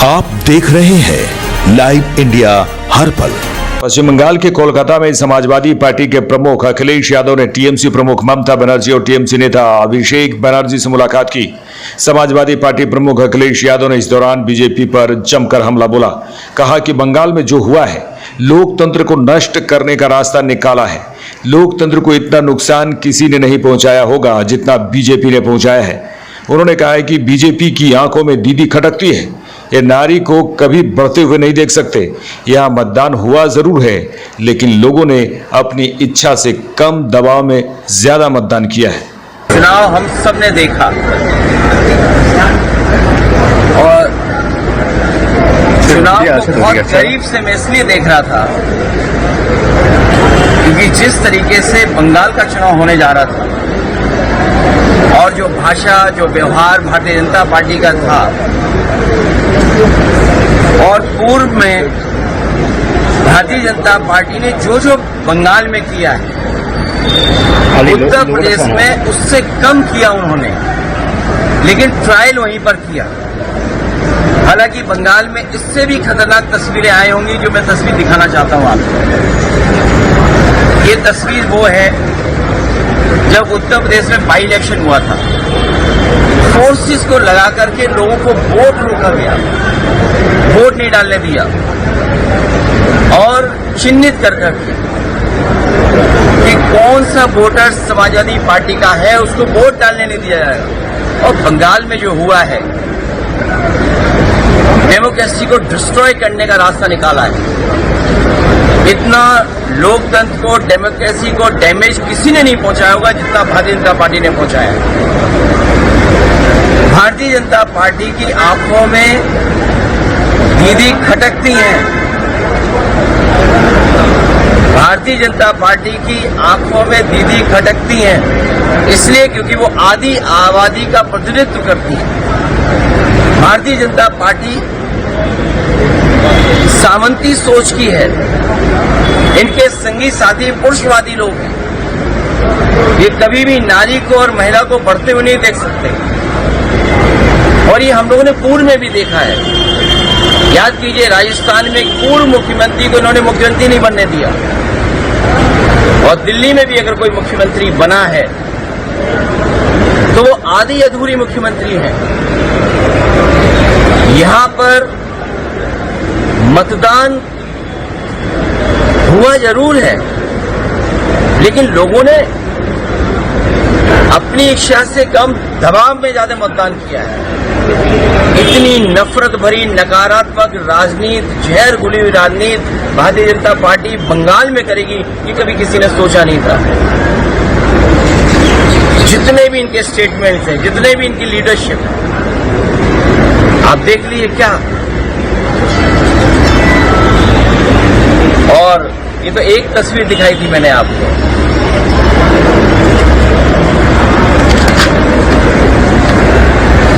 आप देख रहे हैं लाइव इंडिया हर पल। पश्चिम बंगाल के कोलकाता में समाजवादी पार्टी के प्रमुख अखिलेश यादव ने टीएमसी प्रमुख ममता बनर्जी और टीएमसी नेता अभिषेक बनर्जी से मुलाकात की। समाजवादी पार्टी प्रमुख अखिलेश यादव ने इस दौरान बीजेपी पर जमकर हमला बोला। कहा कि बंगाल में जो हुआ है, लोकतंत्र को नष्ट करने का रास्ता निकाला है। लोकतंत्र को इतना नुकसान किसी ने नहीं पहुंचाया होगा जितना बीजेपी ने पहुंचाया है। उन्होंने कहा है कि बीजेपी की आंखों में दीदी खटकती है, ये नारी को कभी बढ़ते हुए नहीं देख सकते। यहाँ मतदान हुआ जरूर है, लेकिन लोगों ने अपनी इच्छा से कम दबाव में ज्यादा मतदान किया है। चुनाव हम सब ने देखा और चुनाव को बहुत करीब से मैं इसलिए देख रहा था क्योंकि जिस तरीके से बंगाल का चुनाव होने जा रहा था और जो भाषा, जो व्यवहार भारतीय जनता पार्टी का था और पूर्व में भारतीय जनता पार्टी ने जो जो बंगाल में किया है, उत्तर प्रदेश में उससे कम किया उन्होंने, लेकिन ट्रायल वहीं पर किया। हालांकि बंगाल में इससे भी खतरनाक तस्वीरें आई होंगी, जो मैं तस्वीर दिखाना चाहता हूं आपको। ये तस्वीर वो है जब उत्तर प्रदेश में बाई इलेक्शन हुआ था। फोर्सेस को लगा करके लोगों को वोट रोका गया, वोट नहीं डालने दिया और चिन्हित कर करके कि कौन सा वोटर समाजवादी पार्टी का है उसको वोट डालने नहीं दिया जाएगा। और बंगाल में जो हुआ है, डेमोक्रेसी को डिस्ट्रॉय करने का रास्ता निकाला है। इतना लोकतंत्र को, डेमोक्रेसी को डैमेज किसी ने नहीं पहुंचाया होगा जितना भारतीय जनता पार्टी ने पहुंचाया। भारतीय जनता पार्टी की आंखों में दीदी खटकती हैं। भारतीय जनता पार्टी की आंखों में दीदी खटकती हैं इसलिए क्योंकि वो आधी आबादी का प्रतिनिधित्व करती है। भारतीय जनता पार्टी सामंती सोच की है। इनके संगी साथी पुरुषवादी लोग हैं। ये कभी भी नारी को और महिला को बढ़ते हुए नहीं देख सकते और ये हम लोगों ने पूर्व में भी देखा है। याद कीजिए, राजस्थान में एक पूर्व मुख्यमंत्री को इन्होंने मुख्यमंत्री नहीं बनने दिया और दिल्ली में भी अगर कोई मुख्यमंत्री बना है तो वो आधी अधूरी मुख्यमंत्री है। यहां पर मतदान हुआ जरूर है, लेकिन लोगों ने अपनी इच्छा से कम दबाव में ज्यादा मतदान किया है। इतनी नफरत भरी नकारात्मक राजनीति, जहर घुली हुई राजनीति भारतीय जनता पार्टी बंगाल में करेगी ये कभी किसी ने सोचा नहीं था। जितने भी इनके स्टेटमेंट्स हैं, जितने भी इनकी लीडरशिप है, आप देख लीजिए क्या। और ये तो एक तस्वीर दिखाई थी मैंने आपको।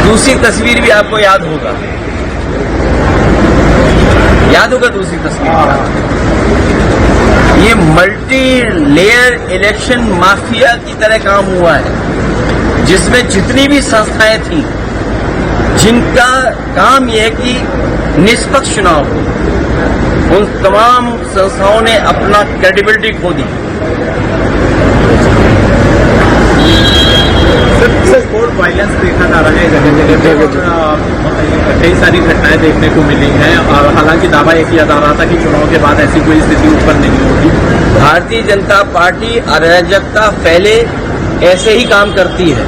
दूसरी तस्वीर भी आपको याद होगा दूसरी तस्वीर। ये मल्टी लेयर इलेक्शन माफिया की तरह काम हुआ है, जिसमें जितनी भी संस्थाएं थी जिनका काम यह है कि निष्पक्ष चुनाव हो, उन तमाम संस्थाओं ने अपना क्रेडिबिलिटी खो दी। कोर्ट वायलेंस देखा जा रहा है जगह जगह, कई सारी घटनाएं देखने को मिली हैं और हालांकि दावा यह किया जा रहा था कि चुनाव के बाद ऐसी कोई स्थिति उत्पन्न नहीं होगी। भारतीय जनता पार्टी अराजकता पहले ऐसे ही काम करती है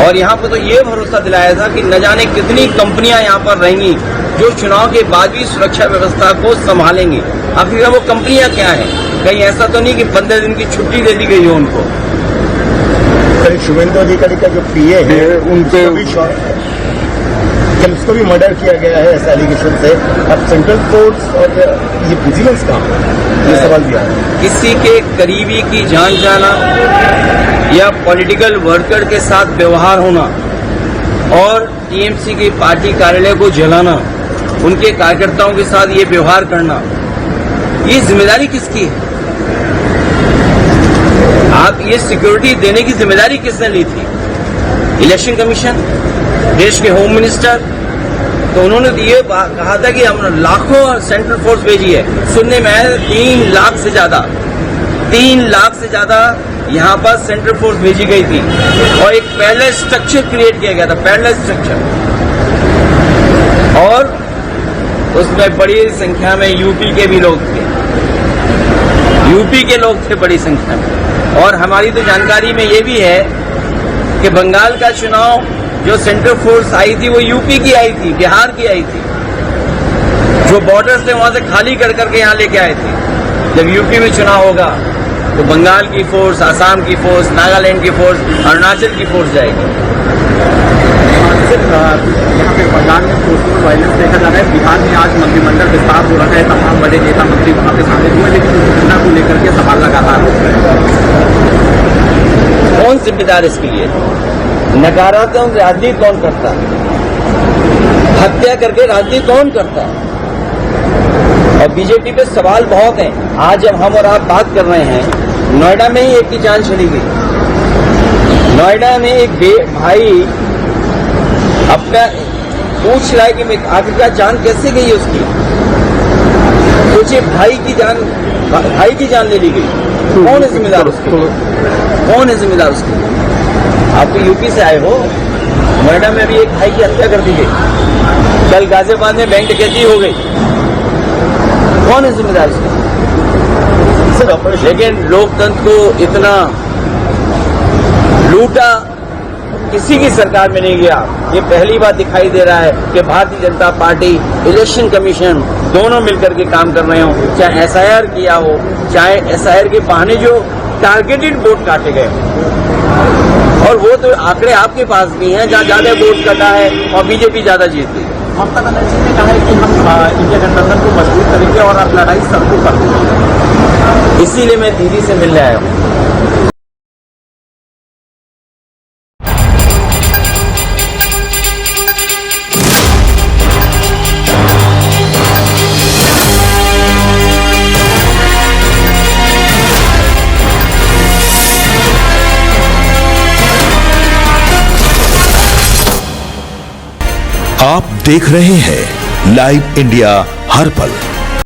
और यहाँ पर तो ये भरोसा दिलाया था कि न जाने कितनी कंपनियां यहाँ पर रहेंगी जो चुनाव के बाद भी सुरक्षा व्यवस्था को संभालेंगी। आखिर वो कंपनियां क्या है? कहीं ऐसा तो नहीं कि 15 दिन की छुट्टी दे दी गई हो उनको। शुभेंदु अधिकारी का जो पीए है उनसे भी उसको भी मर्डर किया गया है ऐसे एलिगेशन से। अब सेंट्रल कोर्ट्स और ये विजिलेंस का ये सवाल दिया है। किसी के करीबी की जान जाना या पॉलिटिकल वर्कर के साथ व्यवहार होना और टीएमसी की पार्टी कार्यालय को जलाना, उनके कार्यकर्ताओं के साथ ये व्यवहार करना, ये जिम्मेदारी किसकी है? आप ये सिक्योरिटी देने की जिम्मेदारी किसने ली थी? इलेक्शन कमीशन, देश के होम मिनिस्टर तो उन्होंने ये कहा था कि हम लाखों सेंट्रल फोर्स भेजी है। सुनने में आया 3 लाख से ज्यादा यहाँ पर सेंट्रल फोर्स भेजी गई थी और एक पैरेलल स्ट्रक्चर क्रिएट किया गया था, पैरेलल स्ट्रक्चर। और उसमें बड़ी संख्या में यूपी के भी लोग थे, बड़ी संख्या में। और हमारी तो जानकारी में ये भी है कि बंगाल का चुनाव जो सेंट्रल फोर्स आई थी वो यूपी की आई थी, बिहार की आई थी, जो बॉर्डर्स थे वहां से खाली कर करके यहाँ लेके आए थे। जब यूपी में चुनाव होगा तो बंगाल की फोर्स, आसाम की फोर्स, नागालैंड की फोर्स, अरुणाचल की फोर्स जाएगी। सिर्फ यहाँ पे बंगाल में सोशल वायलेंस देखा जा रहा है। बिहार में आज मंत्रिमंडल विस्तार हो रहा है, तमाम बड़े नेता मंत्री वहाँ पे शामिल हुए, लेकिन उस घटना को लेकर के सवाल लगातार उठ रहे हैं। कौन जिम्मेदार इसके लिए? नकारात्मक राजनीति कौन करता है? हत्या करके राजनीति कौन करता है? और बीजेपी पे सवाल बहुत हैं। आज जब हम और आप बात कर रहे हैं, नोएडा में ही एक की जान चली गई। नोएडा में एक भाई अपना पूछ रहा है कि मैं आखिरकार जान कैसे गई उसकी। सोचिए, भाई की जान ले ली गई। कौन है जिम्मेदार उसके? कौन है जिम्मेदार उसके? आप तो यूपी से आए हो। नोएडा में भी एक भाई की हत्या कर दी गई। कल गाजियाबाद में बैंक डकैती हो गई। कौन है जिम्मेदार उसके? लेकिन लोकतंत्र को इतना लूटा किसी की सरकार में नहीं गया। ये पहली बार दिखाई दे रहा है कि Bharatiya Janata party, election commission दोनों मिलकर के काम कर रहे हो। चाहे एसआईआर किया हो, चाहे एसआईआर के बहाने जो टारगेटेड वोट काटे गए, और वो तो आंकड़े आपके पास भी हैं, जहाँ ज्यादा वोट कटा है और बीजेपी ज्यादा जीत गई। ममता बनर्जी ने कहा है कि हम इंडिया गठबंधन को मजबूत करेंगे और अब लड़ाई सड़कों पर होगी। इसीलिए मैं दीदी से मिलने आया हूँ। आप देख रहे हैं लाइव इंडिया हर पल।